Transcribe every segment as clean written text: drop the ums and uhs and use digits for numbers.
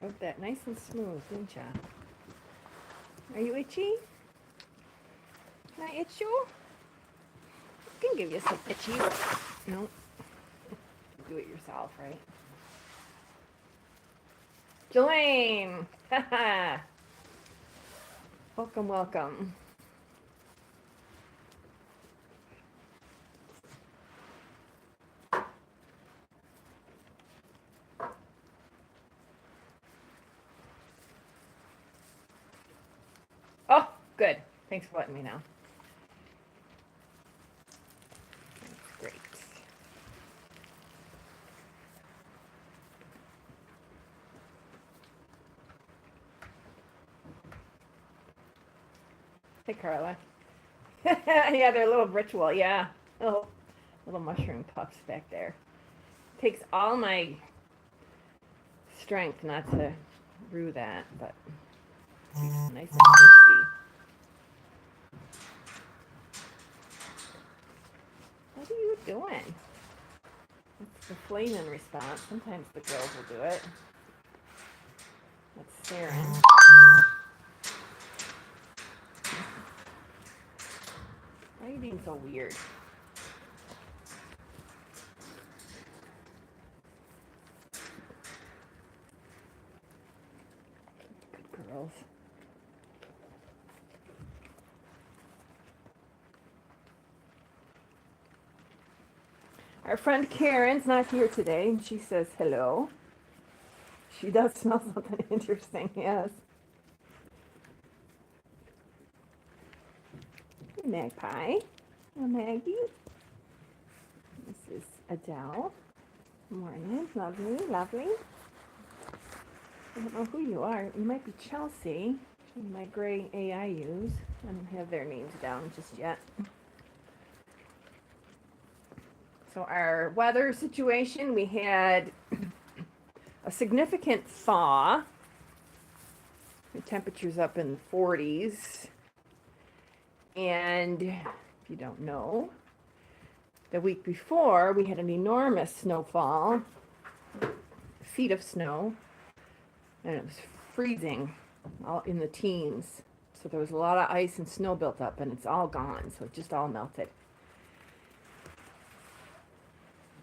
Rubbed that nice and smooth, didn't ya? Are you itchy? Can I itch you? I can give you some itchy. No, do it yourself, right? Jelaine! Welcome, welcome. Oh, good. Thanks for letting me know. That's great. Hey, Carla. Yeah, they're a little ritual. Yeah. Oh, little mushroom puffs back there. Takes all my strength not to brew that, but nice and crispy. What are you doing? That's the flaming response. Sometimes the girls will do it. That's Saren. Why are you being so weird? Good girls. Our friend Karen's not here today, and she says hello. She does smell something interesting, yes. Magpie. Oh, Maggie. This is Adele. Morning. Lovely, lovely. I don't know who you are. You might be Chelsea. My gray AI use. I don't have their names down just yet. So our weather situation, we had a significant thaw. The temperature's up in the 40s. And if you don't know, the week before we had an enormous snowfall, feet of snow, and it was freezing, all in the teens. So there was a lot of ice and snow built up, and it's all gone. So it just all melted.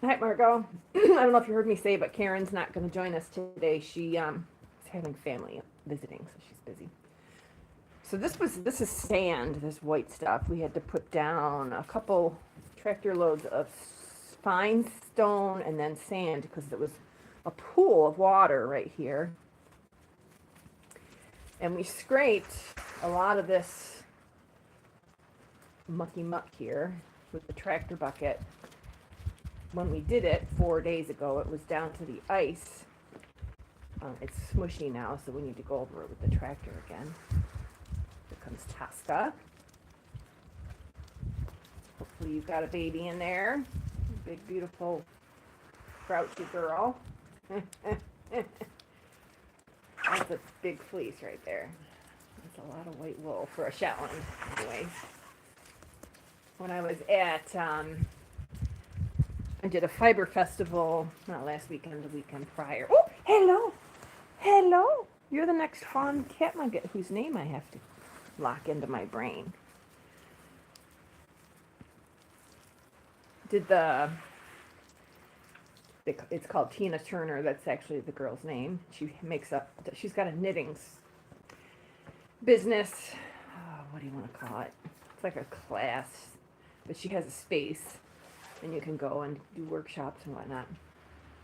Hi, Margot. I don't know if you heard me say, but Karen's not going to join us today. She is having family visiting, so she's busy. So this is sand, this white stuff. We had to put down a couple tractor loads of fine stone and then sand because it was a pool of water right here. And we scraped a lot of this mucky muck here with the tractor bucket. When we did it 4 days ago, it was down to the ice. It's smushy now, so we need to go over it with the tractor again. Here comes Tasca. Hopefully you've got a baby in there. Big, beautiful, grouchy girl. That's a big fleece right there. That's a lot of white wool for a Shetland, anyways. When I was at, I did a fiber festival, not last weekend, the weekend prior. Oh, hello! Hello! You're the next fawn cat nugget whose name I have to lock into my brain. Did it's called Tina Turner, that's actually the girl's name. She's got a knitting business. What do you want to call it? It's like a class, but she has a space and you can go and do workshops and whatnot.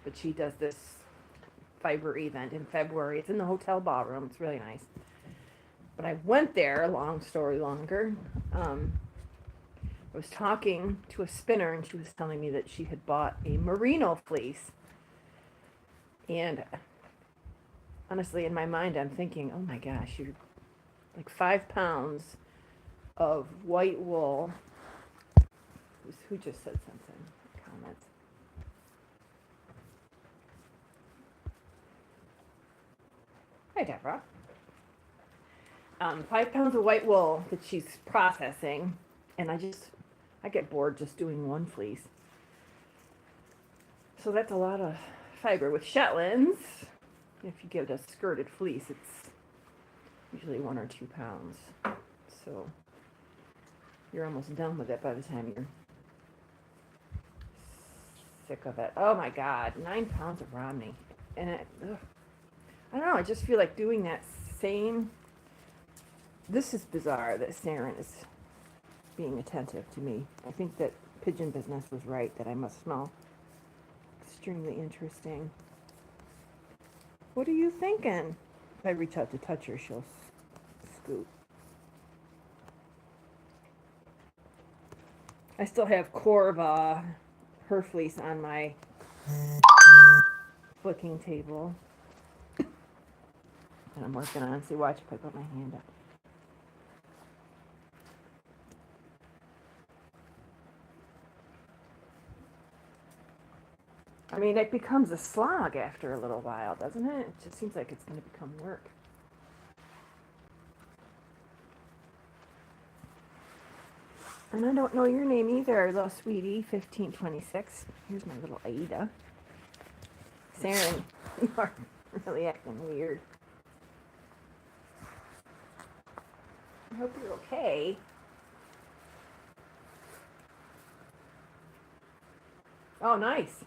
But she does this fiber event in February. It's in the hotel ballroom. It's really nice. But I went there, long story longer. I was talking to a spinner and she was telling me that she had bought a merino fleece. And honestly, in my mind, I'm thinking, oh my gosh, you're like 5 pounds of white wool. Who just said something? Comments. Hi, Deborah. 5 pounds of white wool that she's processing, and I get bored just doing one fleece. So that's a lot of fiber. With Shetlands, If you get a skirted fleece, it's usually 1 or 2 pounds. So you're almost done with it by the time you're sick of it. Oh my God, 9 pounds of Romney. And I don't know, I just feel like doing that same. This is bizarre that Saren is being attentive to me. I think that Pigeon Business was right, that I must smell extremely interesting. What are you thinking? If I reach out to touch her, she'll scoot. I still have Corva, her fleece on my flicking table. And I'm working on it. See, watch if I put my hand up. I mean, it becomes a slog after a little while, doesn't it? It just seems like it's going to become work. And I don't know your name either, little sweetie, 1526. Here's my little Aida. Saren, you are really acting weird. I hope you're okay. Oh, nice.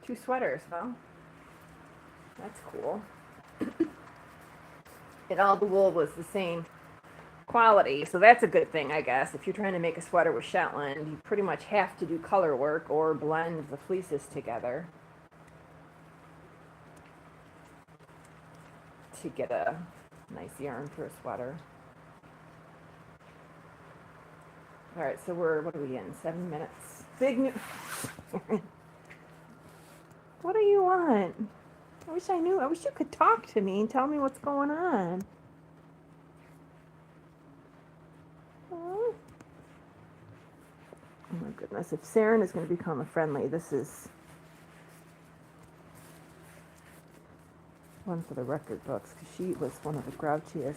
2 sweaters, huh? That's cool. And all the wool was the same quality, so that's a good thing, I guess. If you're trying to make a sweater with Shetland, you pretty much have to do color work or blend the fleeces together to get a nice yarn for a sweater. All right, so what are we in? 7 minutes. Big news. What do you want? I wish I knew. I wish you could talk to me and tell me what's going on. Oh my goodness. If Saren is going to become a friendly, this is one for the record books, because she was one of the grouchiest,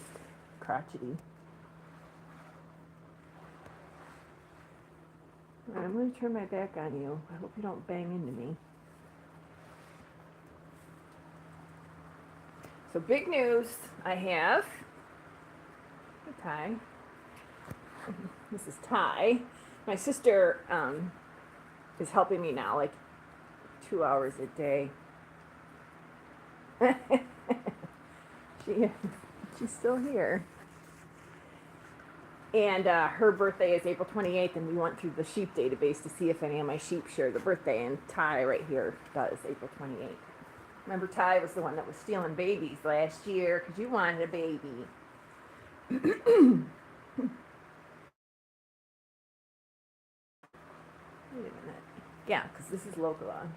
crotchety. All right, I'm going to turn my back on you. I hope you don't bang into me. So big news I have. Hey, Ty. This is Ty. My sister is helping me now, like 2 hours a day. She's still here. And her birthday is April 28th, and we went through the sheep database to see if any of my sheep share the birthday, and Ty right here does, April 28th. Remember, Ty was the one that was stealing babies last year because you wanted a baby. Wait a minute. Yeah, because this is Locola.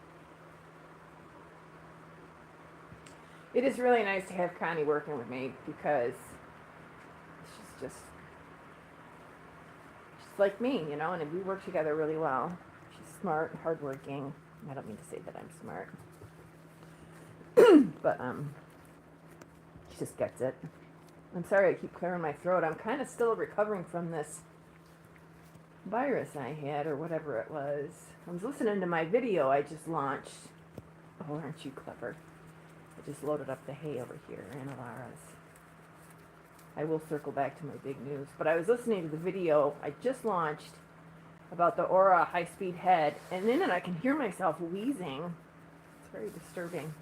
It is really nice to have Connie working with me because she's like me, you know, and we work together really well. She's smart, hardworking. I don't mean to say that I'm smart. But she just gets it. I'm sorry I keep clearing my throat. I'm kind of still recovering from this virus I had, or whatever it was. I was listening to my video I just launched. Oh, aren't you clever? I just loaded up the hay over here, Anna Lara's. I will circle back to my big news. But I was listening to the video I just launched about the Aura high-speed head, and in it I can hear myself wheezing. It's very disturbing.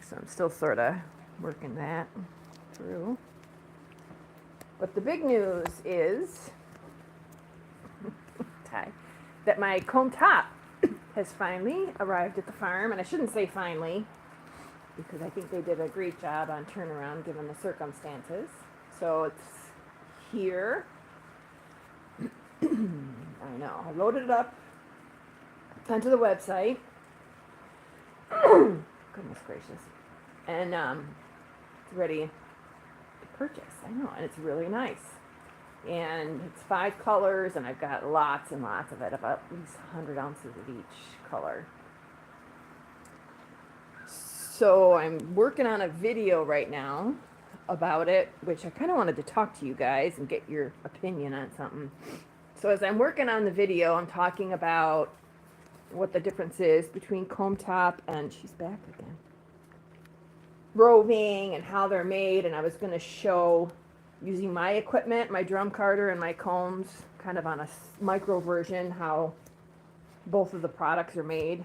So I'm still sort of working that through. But the big news is that my comb top has finally arrived at the farm. And I shouldn't say finally, because I think they did a great job on turnaround given the circumstances. So it's here. I know. I loaded it up onto the website. Goodness gracious. And it's ready to purchase. I know, and it's really nice. And it's 5 colors, and I've got lots and lots of it, about at least 100 ounces of each color. So I'm working on a video right now about it, which I kind of wanted to talk to you guys and get your opinion on something. So as I'm working on the video, I'm talking about what the difference is between comb top and, she's back again, roving, and how they're made. And I was going to show using my equipment, my drum carder and my combs, kind of on a micro version, how both of the products are made.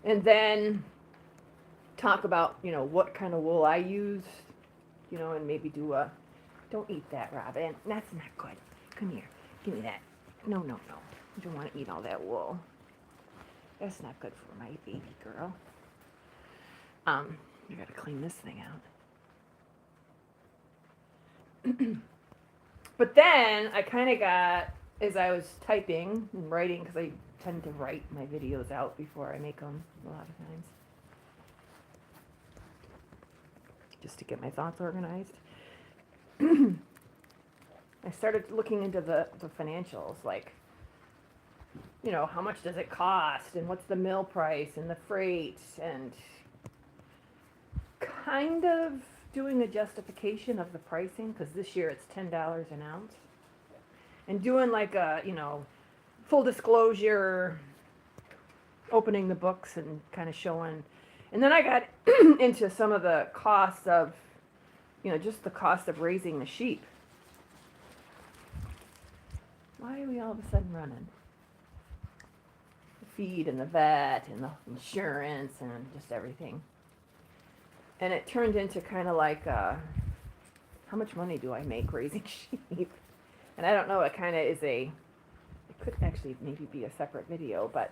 And then talk about, you know, what kind of wool I use, you know, and maybe do a, don't eat that, Robin. That's not good. Come here. Give me that. No, no, no. You don't want to eat all that wool. That's not good for my baby girl. I gotta clean this thing out. But then I kind of got, as I was typing and writing, because I tend to write my videos out before I make them a lot of times, just to get my thoughts organized. I started looking into the financials, like, you know, how much does it cost, and what's the mill price, and the freight, and kind of doing a justification of the pricing, because this year it's $10 an ounce, and doing like a, you know, full disclosure, opening the books and kind of showing. And then I got into some of the costs of, you know, just the cost of raising the sheep. Why are we all of a sudden running? The feed and the vet and the insurance and just everything. And it turned into kind of like, how much money do I make raising sheep? And I don't know, it kind of is it could actually maybe be a separate video, but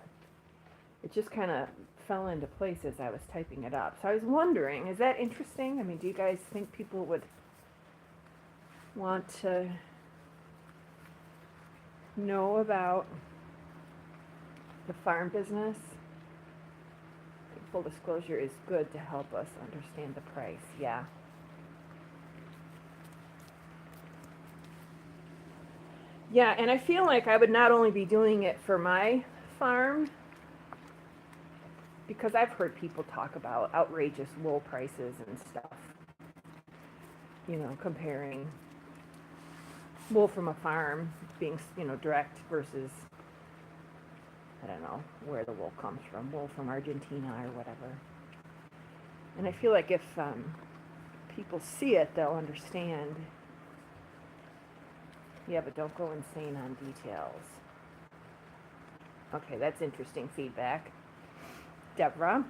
it just kind of fell into place as I was typing it up. So I was wondering, is that interesting? I mean, do you guys think people would want to know about the farm business? Full disclosure is good to help us understand the price. Yeah. Yeah, and I feel like I would not only be doing it for my farm, because I've heard people talk about outrageous wool prices and stuff. You know, comparing wool from a farm being, you know, direct versus, I don't know where the wool comes from, wool from Argentina or whatever. And I feel like if people see it, they'll understand. Yeah, but don't go insane on details. Okay, that's interesting feedback. Deborah?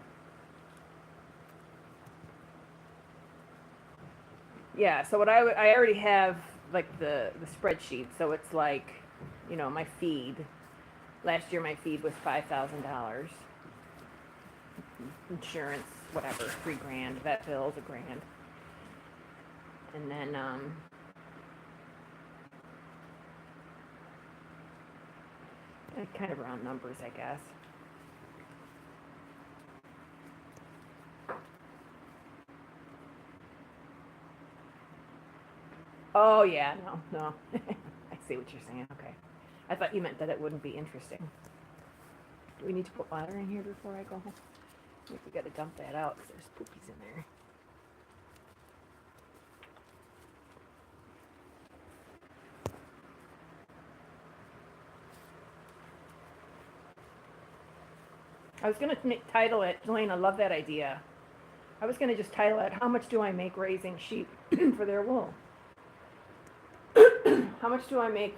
Yeah, so what I already have, like, the spreadsheet, so it's like, you know, my feed. Last year my feed was $5,000. Insurance, whatever, $3,000. Vet bills, $1,000. And then, kind of round numbers, I guess. Oh, yeah, no. I see what you're saying, okay. I thought you meant that it wouldn't be interesting. Do we need to put water in here before I go home? I think we gotta dump that out, because there's poopies in there. I was gonna title it, Jelaine, I love that idea. I was gonna just title it, How Much Do I Make Raising Sheep for Their Wool? How much do I make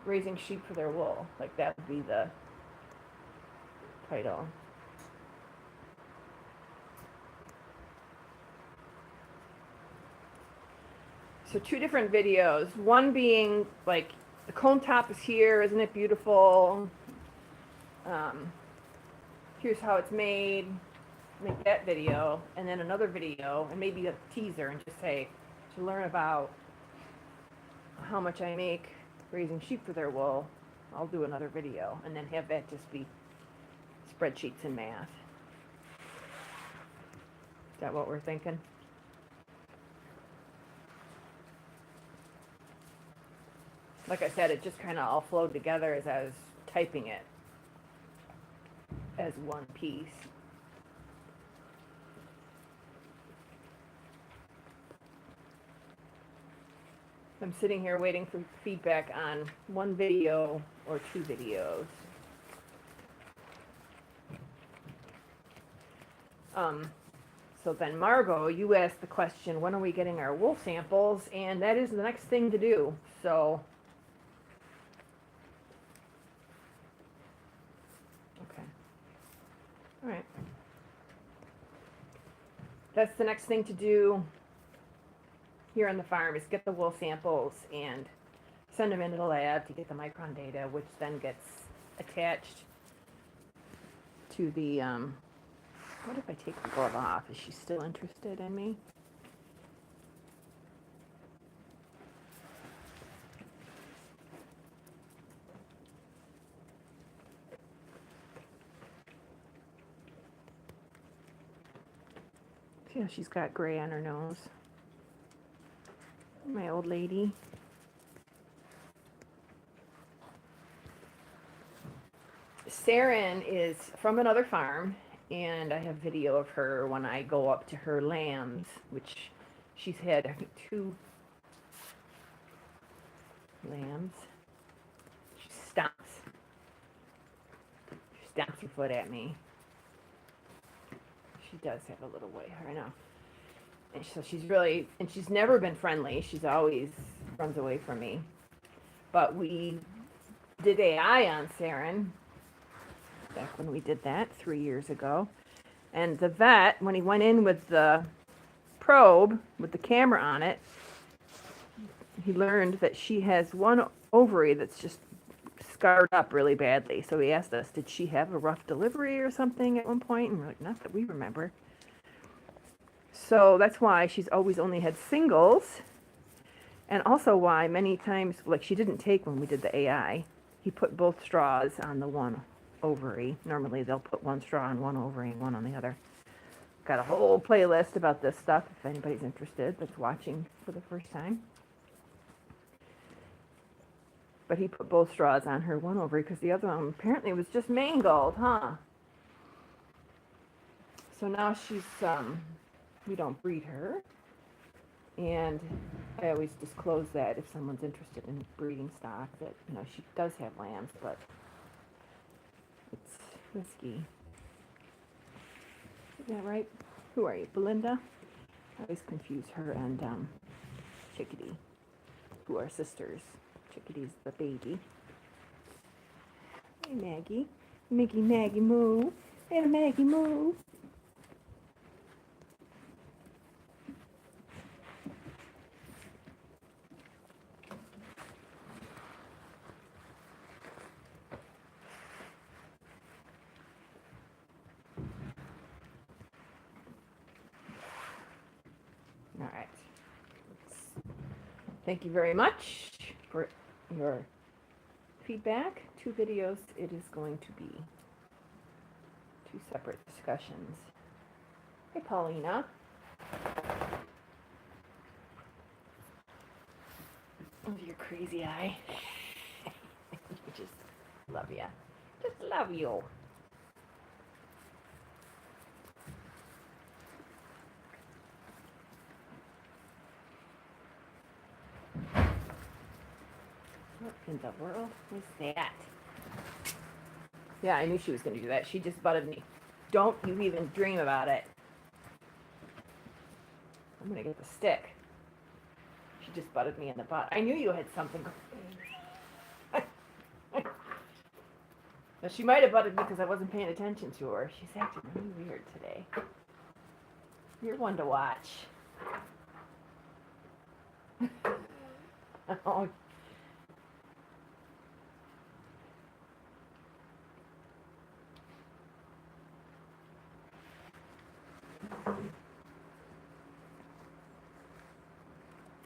raising sheep for their wool? Like, that would be the title. So 2 different videos. One being like, the comb top is here, isn't it beautiful? Here's how it's made. Make that video, and then another video, and maybe a teaser, and just say, to learn about how much I make raising sheep for their wool, I'll do another video, and then have that just be spreadsheets and math. Is that what we're thinking? Like I said, it just kind of all flowed together as I was typing it as one piece. I'm sitting here waiting for feedback on one video or 2 videos. So then Margot, you asked the question, when are we getting our wool samples? And that is the next thing to do. So, okay. All right. That's the next thing to do here on the farm is get the wool samples and send them into the lab to get the micron data, which then gets attached to the, what if I take the glove off? Is she still interested in me? See how she's got gray on her nose? My old lady. Saren is from another farm, and I have video of her when I go up to her lambs, which she's had, I think, 2 lambs. She stomps her foot at me. She does have a little white hair, I know. And so she's really, and she's never been friendly. She's always runs away from me. But we did AI on Saren back when we did that 3 years ago. And the vet, when he went in with the probe with the camera on it, he learned that she has one ovary that's just scarred up really badly. So he asked us, did she have a rough delivery or something at one point? And we're like, not that we remember. So that's why she's always only had singles. And also why many times, like she didn't take when we did the AI, he put both straws on the one ovary. Normally they'll put one straw on one ovary and one on the other. Got a whole playlist about this stuff if anybody's interested that's watching for the first time. But he put both straws on her one ovary because the other one apparently was just mangled, huh? So now she's, we don't breed her. And I always disclose that if someone's interested in breeding stock, that, you know, she does have lambs, but it's risky. Is that right? Who are you, Belinda? I always confuse her and Chickadee, who are sisters. Chickadee's the baby. Hey, Maggie. Maggie moo. Hey, Maggie moo. All right. Thank you very much for your feedback. 2 videos. It is going to be 2 separate discussions. Hey, Paulina. Oh, your crazy eye. Just love ya. Just love you. What in the world was that? Yeah, I knew she was going to do that. She just butted me. Don't you even dream about it. I'm going to get the stick. She just butted me in the butt. I knew you had something. Now, she might have butted me because I wasn't paying attention to her. She's acting really weird today. You're one to watch. Oh.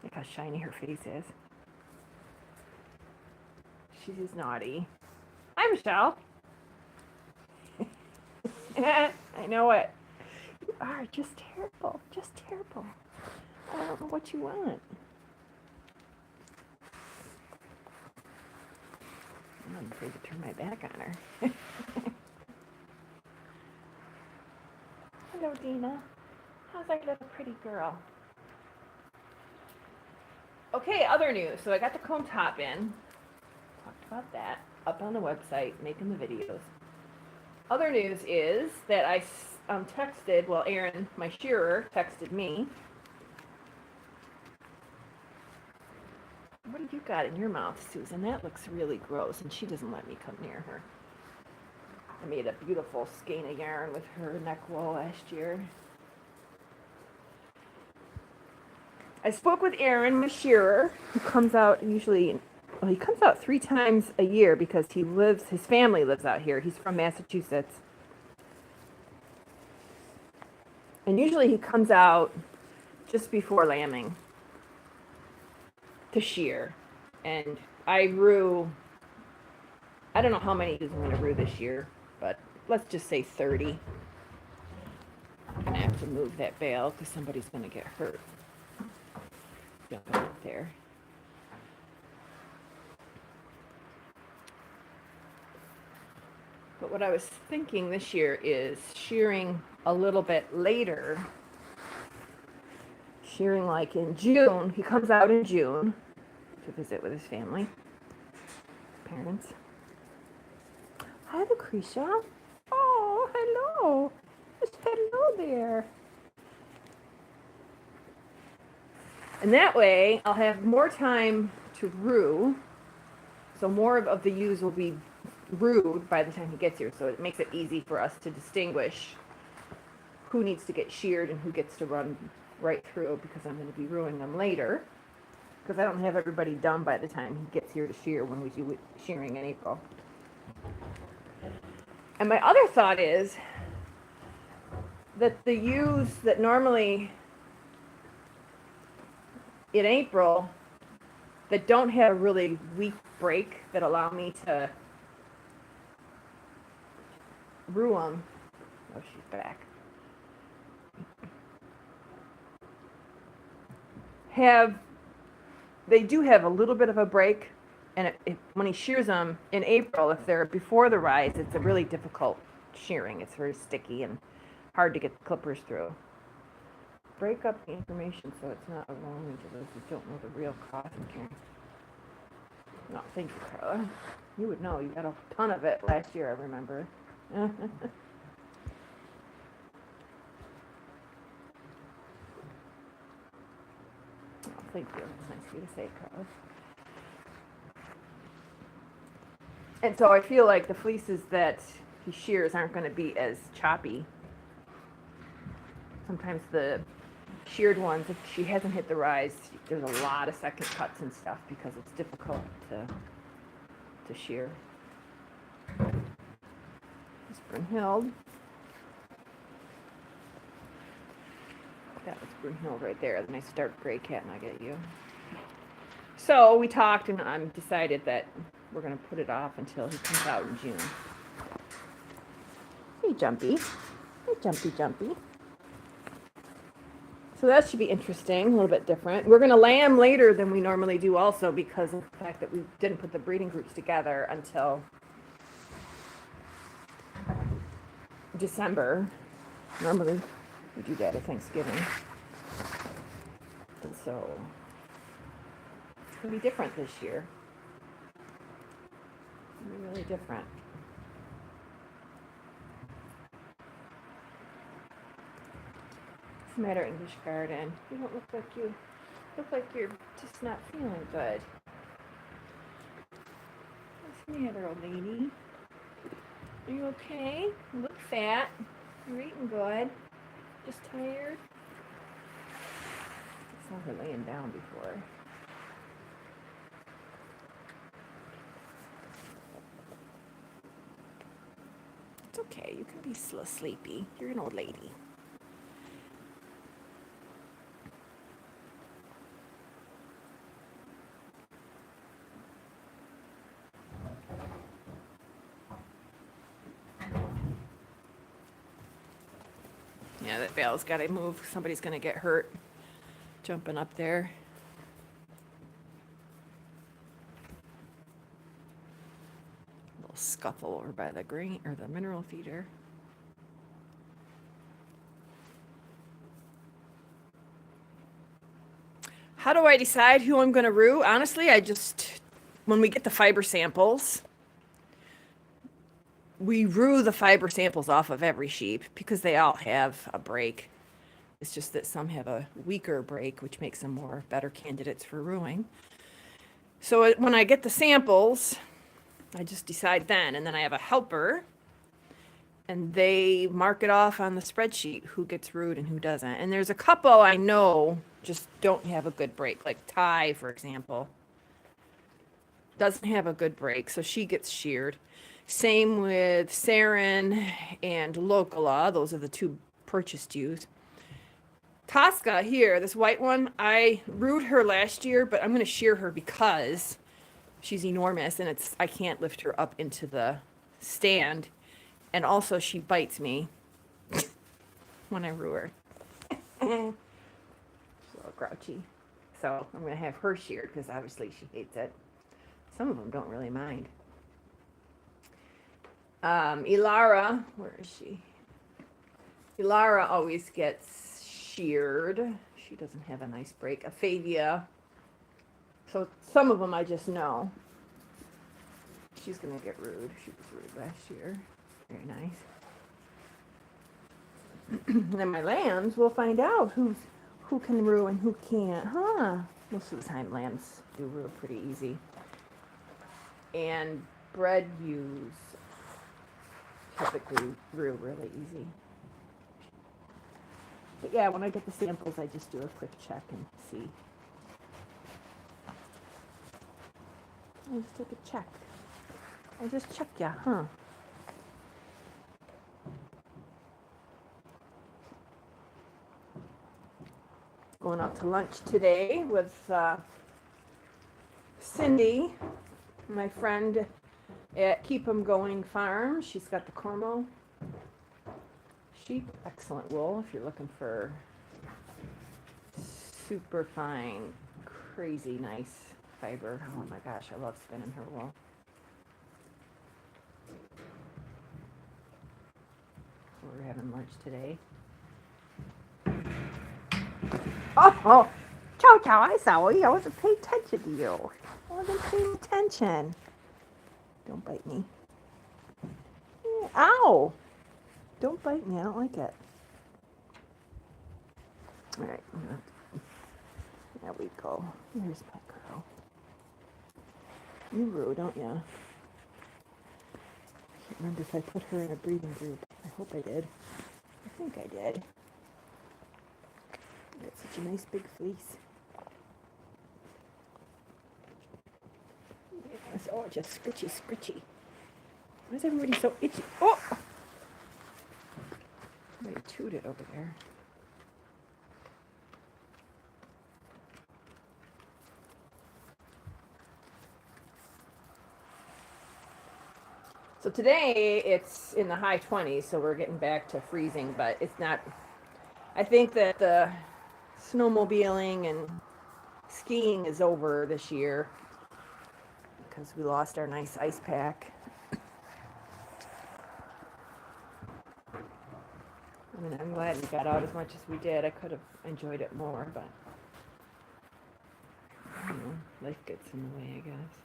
Look how shiny her face is. She's naughty. Hi, Michelle. I know it. You are just terrible. Just terrible. I don't know what you want. I'm afraid to turn my back on her. Hello, Dina. How's our little pretty girl? Okay, other news. So I got the comb top in. Talked about that. Up on the website, making the videos. Other news is that texted, well, Erin, my shearer, texted me. What have you got in your mouth, Susan? That looks really gross, and she doesn't let me come near her. I made a beautiful skein of yarn with her neck wool last year. I spoke with Aaron, my shearer, who comes out usually, well, he comes out 3 times a year because his family lives out here. He's from Massachusetts. And usually he comes out just before lambing to shear. And I rue, I don't know how many he's going to rue this year, but let's just say 30. I'm going to have to move that bale because somebody's going to get hurt jumping up there. But what I was thinking this year is shearing a little bit later. Shearing like in June. He comes out in June to visit with his family, parents. Hi, Lucretia. Oh, hello. Just hello there. And that way, I'll have more time to rue. So more of the ewes will be rued by the time he gets here. So it makes it easy for us to distinguish who needs to get sheared and who gets to run right through, because I'm going to be ruining them later. Because I don't have everybody done by the time he gets here to shear when we do shearing in April. And my other thought is that the ewes that normally in April that don't have a really weak break that allow me to rue them. Oh, she's back. They do have a little bit of a break, and when he shears them in April, if they're before the rise, it's a really difficult shearing. It's very sticky and hard to get the clippers through. Break up the information so it's not overwhelming to those who don't know the real cost of caring. No, thank you, Carla. You would know. You got a ton of it last year, I remember. Oh, thank you. It's nice of you to say, Carla. And so I feel like the fleeces that he shears aren't going to be as choppy. Sometimes the sheared ones, if she hasn't hit the rise, there's a lot of second cuts and stuff because it's difficult to shear. It's Brunhild. That was Brunhild right there, the nice dark gray cat nugget you. So we talked and I decided that we're going to put it off until he comes out in June. Hey, Jumpy. Hey, Jumpy, Jumpy. So that should be interesting, a little bit different. We're going to lamb later than we normally do also because of the fact that we didn't put the breeding groups together until December. Normally we do that at Thanksgiving. And so it's going to be different this year. It's going to be really different. What's the matter, English Garden? You don't look like you're just not feeling good. What's the matter, old lady? Are you okay? You look fat. You're eating good. Just tired. I saw her laying down before. It's okay. You can be sleepy. You're an old lady. Yeah, that bale's got to move. Somebody's going to get hurt jumping up there. A little scuffle over by the grain or the mineral feeder. How do I decide who I'm going to rue? Honestly, when we get the fiber samples, we rue the fiber samples off of every sheep because they all have a break. It's just that some have a weaker break, which makes them better candidates for ruing. So when I get the samples, I just decide then, and then I have a helper, and they mark it off on the spreadsheet who gets rued and who doesn't. And there's a couple I know just don't have a good break, like Ty, for example, doesn't have a good break, so she gets sheared. Same with Saren and Locala. Those are the two purchased ewes. Tosca here, this white one, I rued her last year, but I'm going to shear her because she's enormous and I can't lift her up into the stand. And also she bites me when I rue her. She's a little grouchy. So I'm going to have her sheared because obviously she hates it. Some of them don't really mind. Ilara, where is she? Ilara always gets sheared. She doesn't have a nice break. Aphavia. So some of them I just know. She's going to get rude. She was rude last year. Very nice. And then my lambs, we'll find out who can rue and who can't. Huh? Most of the time lambs do rue pretty easy. And bred ewes typically rue really easy. But yeah, when I get the samples, I just do a quick check and see. I just take a check. I just check ya, huh? Going out to lunch today with Cindy, my friend at Keep 'em Going Farm. She's got the Cormo sheep. Excellent wool if you're looking for super fine, crazy nice fiber. Oh my gosh, I love spinning her wool. So we're having lunch today. Oh, Chow Chow, I saw you. I wasn't paying attention to you. I wasn't paying attention. Don't bite me. Ow! Don't bite me. I don't like it. All right. There we go. Here's my girl. You rue, don't ya? I can't remember if I put her in a breeding group. I hope I did. I think I did. Got such a nice big fleece. Yes, oh, just scritchy. Why is everybody so itchy? Oh! Somebody chewed it over there. So today it's in the high 20s, so we're getting back to freezing, but it's not. I think that the snowmobiling and skiing is over this year because we lost our nice ice pack. I mean, I'm glad we got out as much as we did. I could have enjoyed it more, but you know, life gets in the way, I guess.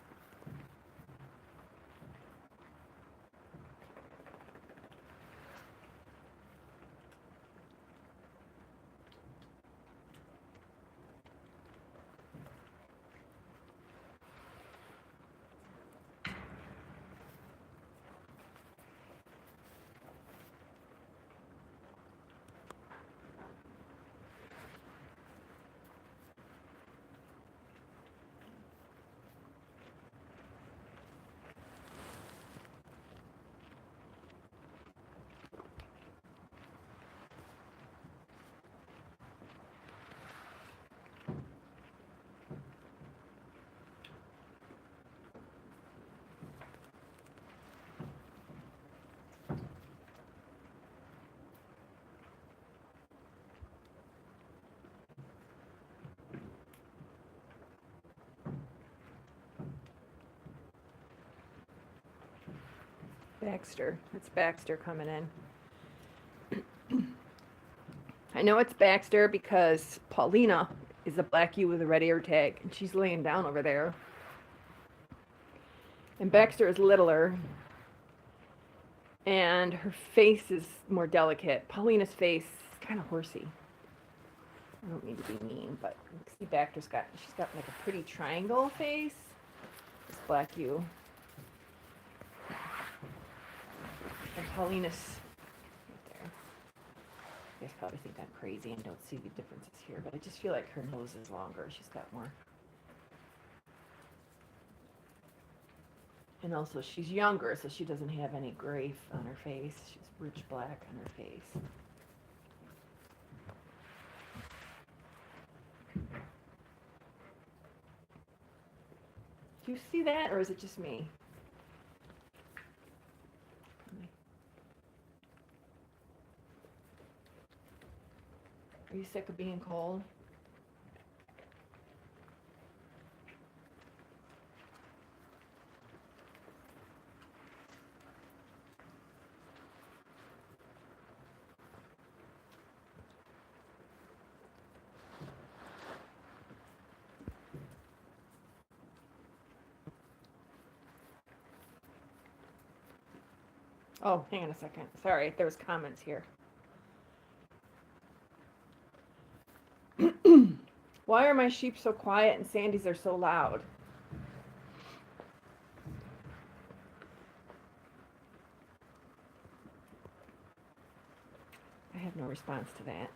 Baxter. It's Baxter coming in. I know it's Baxter because Paulina is a black ewe with a red ear tag, and she's laying down over there. And Baxter is littler. And her face is more delicate. Paulina's face is kind of horsey. I don't mean to be mean, but see, Bacter's she's got like a pretty triangle face. This black hue. And Paulina's right there. You guys probably think I'm crazy and don't see the differences here, but I just feel like her nose is longer. She's got more. And also, she's younger, so she doesn't have any gray on her face. She's rich black on her face. Do you see that, or is it just me? Are you sick of being cold? Oh, hang on a second. Sorry, there was comments here. Why are my sheep so quiet and Sandy's are so loud? I have no response to that.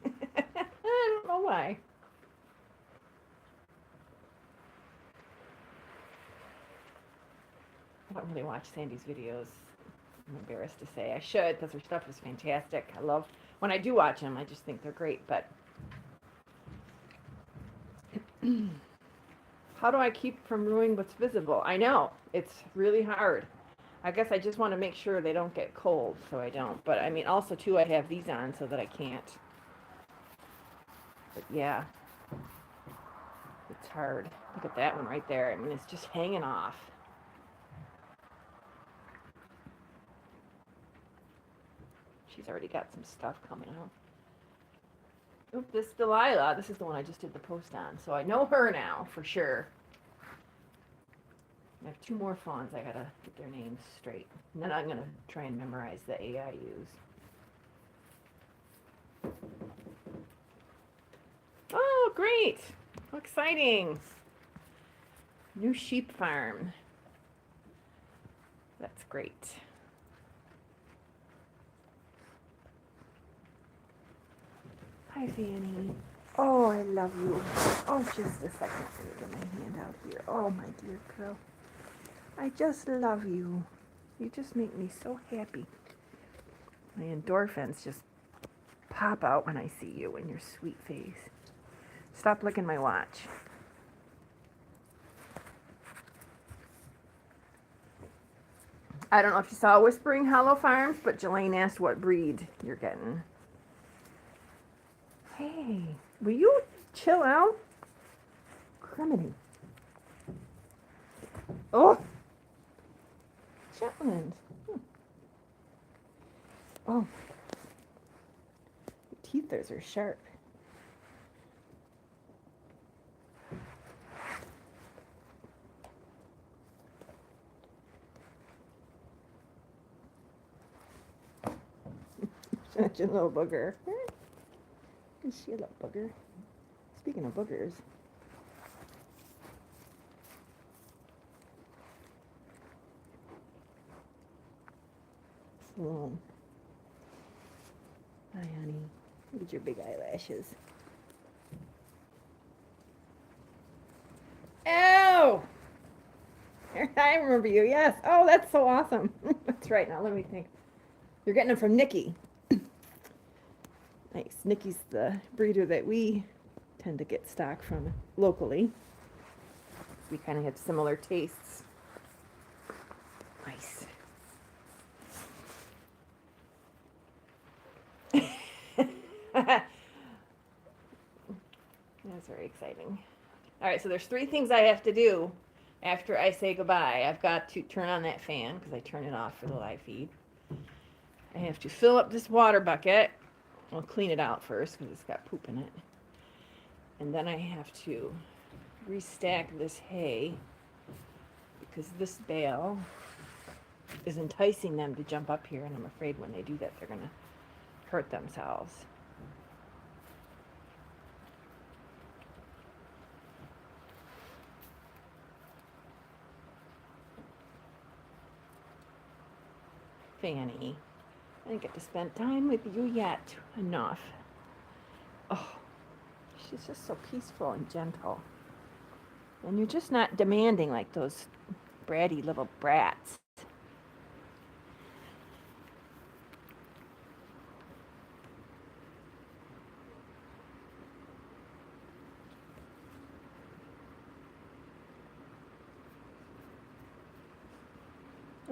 I don't know why. I don't really watch Sandy's videos. I'm embarrassed to say. I should, because her stuff is fantastic. I love, when I do watch them, I just think they're great, but how do I keep from ruining what's visible? I know, it's really hard. I guess I just want to make sure they don't get cold, so I don't. But I mean, also too, I have these on so that I can't. But yeah, it's hard. Look at that one right there. I mean, it's just hanging off. She's already got some stuff coming out. Oop, this Delilah, this is the one I just did the post on. So I know her now, for sure. I have two more fawns. I gotta get their names straight. And then I'm gonna try and memorize the AIUs. Oh, great! How exciting! New sheep farm. That's great. Hi, Fanny. Oh, I love you. Oh, just a second. Let me get my hand out here. Oh, my dear girl. I just love you. You just make me so happy. My endorphins just pop out when I see you and your sweet face. Stop licking my watch. I don't know if you saw Whispering Hollow Farms, but Jelaine asked what breed you're getting. Hey, will you chill out? Criminy. Oh! Shetland. Oh. Your teeth, those are sharp. Such a little booger. Is she a little booger? Speaking of boogers. Sloan. Hi, honey. Look at your big eyelashes. Oh! I remember you, yes. Oh, that's so awesome. That's right. Now let me think. You're getting them from Nikki. Nice. Nikki's the breeder that we tend to get stock from locally. We kind of have similar tastes. Nice. That's very exciting. All right, so there's 3 things I have to do after I say goodbye. I've got to turn on that fan because I turn it off for the live feed. I have to fill up this water bucket. I'll clean it out first because it's got poop in it. And then I have to restack this hay because this bale is enticing them to jump up here, and I'm afraid when they do that, they're going to hurt themselves. Fanny, I didn't get to spend time with you yet. Enough. Oh, she's just so peaceful and gentle. And you're just not demanding like those bratty little brats.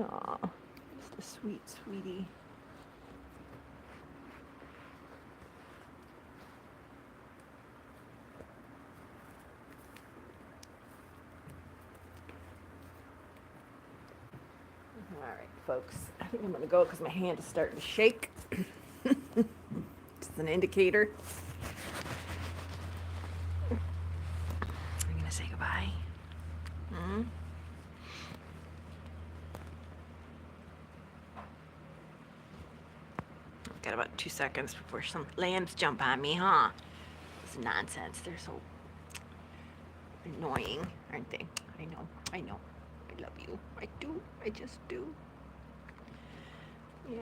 Aw, just a sweet sweetie. All right, folks. I think I'm going to go because my hand is starting to shake. It's an indicator. I'm going to say goodbye. Got about 2 seconds before some lambs jump on me, huh? It's nonsense. They're so annoying, aren't they? I know. I love you. I do. I just do. Yeah.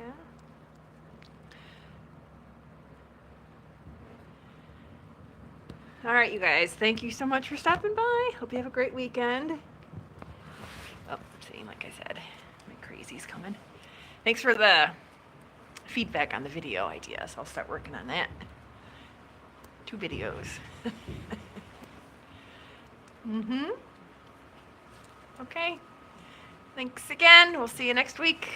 All right, you guys. Thank you so much for stopping by. Hope you have a great weekend. Oh, see, like I said, my crazy's coming. Thanks for the feedback on the video ideas. I'll start working on that. 2 videos. Okay. Thanks again. We'll see you next week.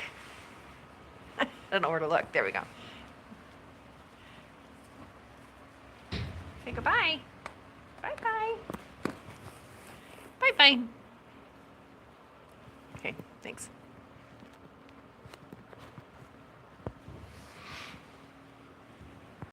I don't know where to look. There we go. Say goodbye. Bye-bye. Bye-bye. Okay, thanks.